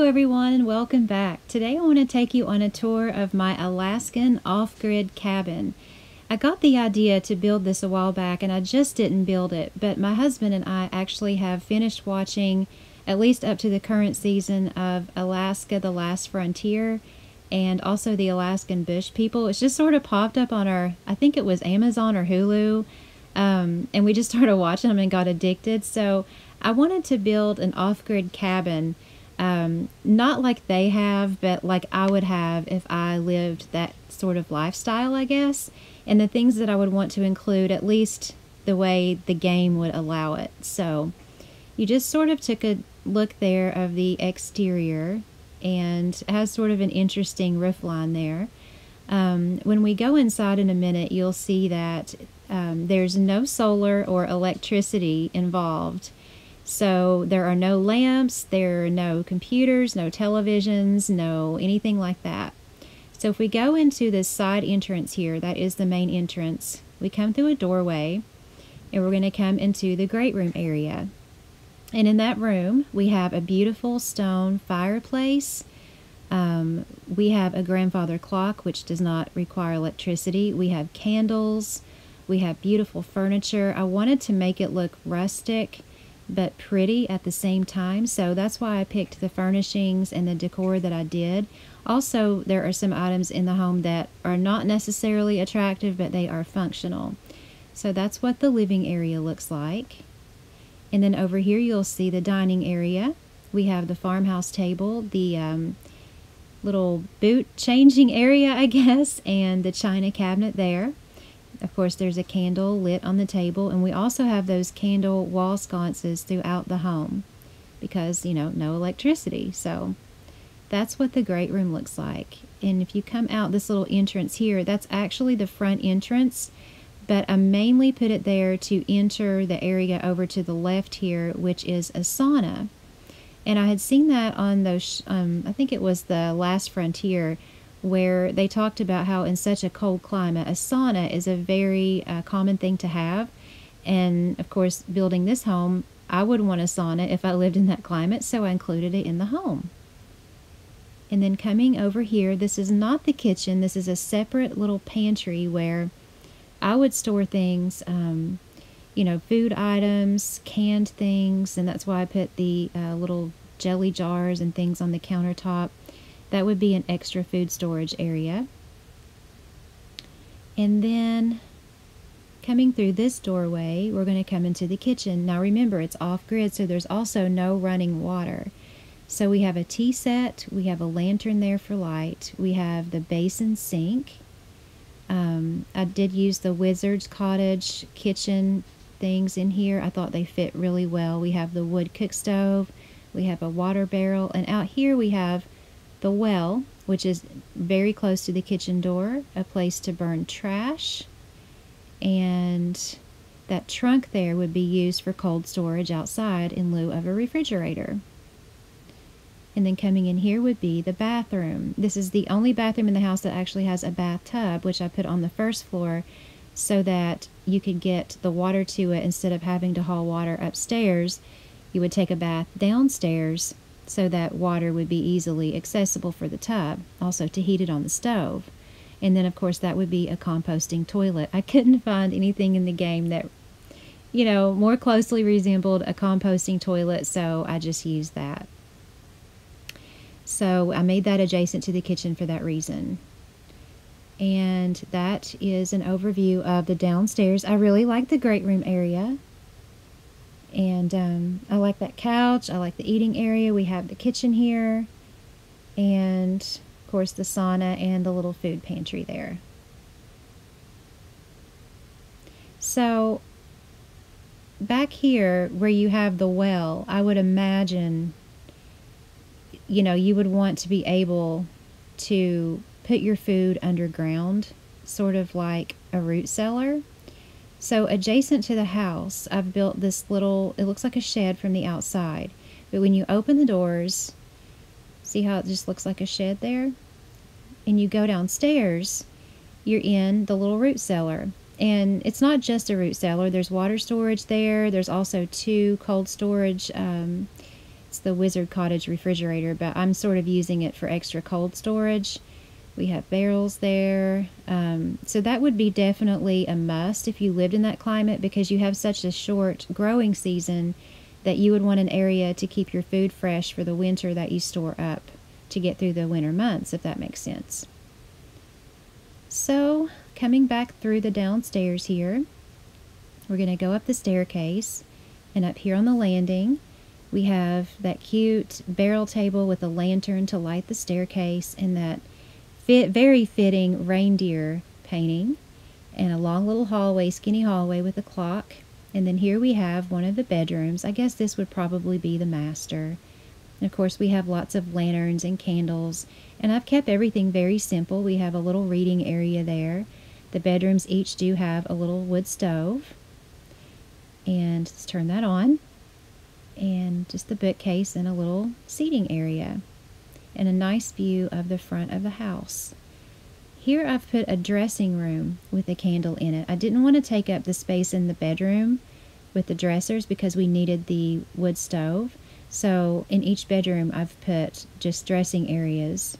everyone, and welcome back. Today I want to take you on a tour of my Alaskan off-grid cabin. I got the idea to build this a while back and I just didn't build it, but my husband and I actually have finished watching at least up to the current season of Alaska: The Last Frontier and also the Alaskan Bush People. It's just sort of popped up on our, I think it was Amazon or Hulu, and we just started watching them and got addicted. So I wanted to build an off-grid cabin. Not like they have, but like I would have if I lived that sort of lifestyle, I guess. And the things that I would want to include, at least the way the game would allow it. So you just sort of took a look there of the exterior, and it has sort of an interesting roof line there. When we go inside in a minute, you'll see that there's no solar or electricity involved. So there are no lamps, there are no computers, no televisions, no anything like that. So if we go into this side entrance here, that is the main entrance, we come through a doorway and we're going to come into the great room area. And in that room, we have a beautiful stone fireplace. We have a grandfather clock, which does not require electricity. We have candles. We have beautiful furniture. I wanted to make it look rustic but pretty at the same time, so that's why I picked the furnishings and the decor that I did. Also, there are some items in the home that are not necessarily attractive, but they are functional. So that's what the living area looks like. And then over here you'll see the dining area. We have the farmhouse table, the little boot changing area, I guess, and the china cabinet there. Of course, there's a candle lit on the table, and we also have those candle wall sconces throughout the home because, you know, no electricity. So that's what the great room looks like. And if you come out this little entrance here, that's actually the front entrance, but I mainly put it there to enter the area over to the left here, which is a sauna. And I had seen that on those, I think it was The Last Frontier, where they talked about how in such a cold climate, a sauna is a very common thing to have. And of course, building this home, I would want a sauna if I lived in that climate, so I included it in the home. And then coming over here, this is not the kitchen, this is a separate little pantry where I would store things, you know, food items, canned things, and that's why I put the little jelly jars and things on the countertop. That would be an extra food storage area. And then coming through this doorway, we're going to come into the kitchen. Now remember, it's off-grid, so there's also no running water. So we have a tea set, we have a lantern there for light, we have the basin sink. I did use the Wizard's Cottage kitchen things in here. I thought they fit really well. We have the wood cook stove, we have a water barrel, and out here we have the well, which is very close to the kitchen door, a place to burn trash, and that trunk there would be used for cold storage outside in lieu of a refrigerator. And then coming in here would be the bathroom. This is the only bathroom in the house that actually has a bathtub, which I put on the first floor so that you could get the water to it instead of having to haul water upstairs. You would take a bath downstairs so that water would be easily accessible for the tub, also to heat it on the stove. And then of course that would be a composting toilet. I couldn't find anything in the game that, you know, more closely resembled a composting toilet, so I just used that. So I made that adjacent to the kitchen for that reason. And that is an overview of the downstairs. I really like the great room area. And I like that couch, I like the eating area. We have the kitchen here, and of course the sauna and the little food pantry there. So back here where you have the well, I would imagine, you know, you would want to be able to put your food underground, sort of like a root cellar. So adjacent to the house, I've built this little, it looks like a shed from the outside. But when you open the doors, see how it just looks like a shed there? And you go downstairs, you're in the little root cellar. And it's not just a root cellar. There's water storage there. There's also two cold storage It's the Wizard Cottage refrigerator, but I'm sort of using it for extra cold storage. We have barrels there. So that would be definitely a must if you lived in that climate, because you have such a short growing season that you would want an area to keep your food fresh for the winter that you store up to get through the winter months, if that makes sense. So coming back through the downstairs here, we're going to go up the staircase, and up here on the landing we have that cute barrel table with a lantern to light the staircase, and that very fitting reindeer painting, and a long little hallway, skinny hallway with a clock. And then here we have one of the bedrooms. I guess this would probably be the master. And of course we have lots of lanterns and candles, and I've kept everything very simple. We have a little reading area there. The bedrooms each do have a little wood stove, and let's turn that on, and just the bookcase and a little seating area, and a nice view of the front of the house. Here I've put a dressing room with a candle in it. I didn't want to take up the space in the bedroom with the dressers because we needed the wood stove. So in each bedroom I've put just dressing areas.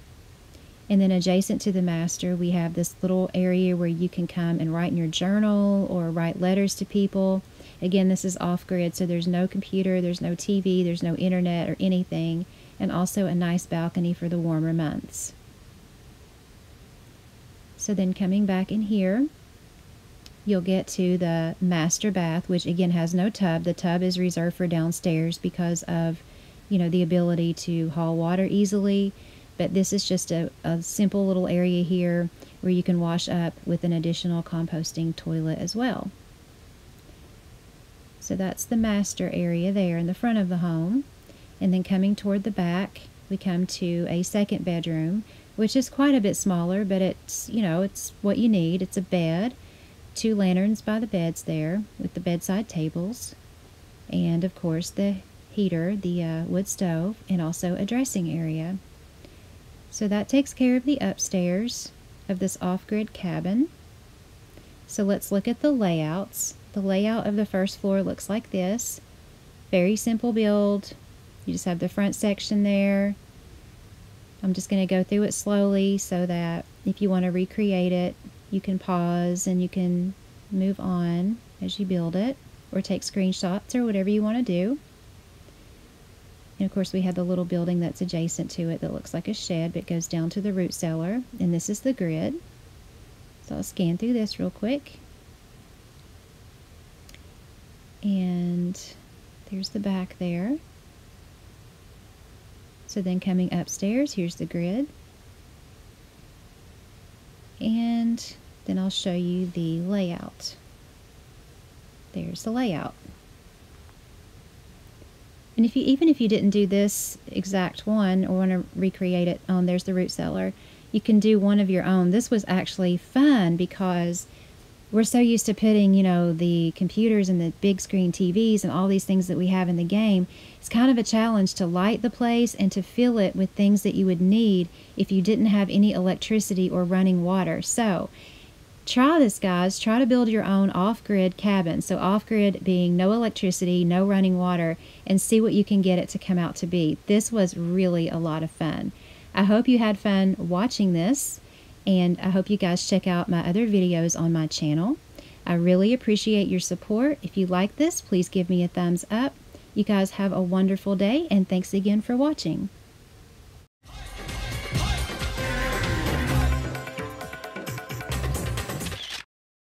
And then adjacent to the master we have this little area where you can come and write in your journal or write letters to people. Again, this is off-grid, so there's no computer, there's no TV, there's no internet or anything. And also a nice balcony for the warmer months. So then coming back in here, you'll get to the master bath, which again has no tub. The tub is reserved for downstairs because of, the ability to haul water easily. But this is just a simple little area here where you can wash up with an additional composting toilet as well. So that's the master area there in the front of the home. And then coming toward the back, we come to a second bedroom, which is quite a bit smaller, but it's, it's what you need. It's a bed, 2 lanterns by the beds there with the bedside tables, and of course the heater, the wood stove, and also a dressing area. So that takes care of the upstairs of this off-grid cabin. So let's look at the layouts. The layout of the first floor looks like this. Very simple build. You just have the front section there. I'm just going to go through it slowly so that if you want to recreate it, you can pause and you can move on as you build it, or take screenshots or whatever you want to do. And of course we have the little building that's adjacent to it that looks like a shed, but goes down to the root cellar. And this is the grid. So I'll scan through this real quick. And there's the back there. So then coming upstairs, here's the grid. And then I'll show you the layout. There's the layout. And even if you didn't do this exact one or want to recreate it, there's the root cellar, you can do one of your own. This was actually fun because we're so used to putting, the computers and the big screen TVs and all these things that we have in the game. It's kind of a challenge to light the place and to fill it with things that you would need if you didn't have any electricity or running water. So try this, guys. Try to build your own off-grid cabin. So off-grid being no electricity, no running water, and see what you can get it to come out to be. This was really a lot of fun. I hope you had fun watching this, and I hope you guys check out my other videos on my channel. I really appreciate your support. If you like this, please give me a thumbs up. You guys have a wonderful day, and thanks again for watching.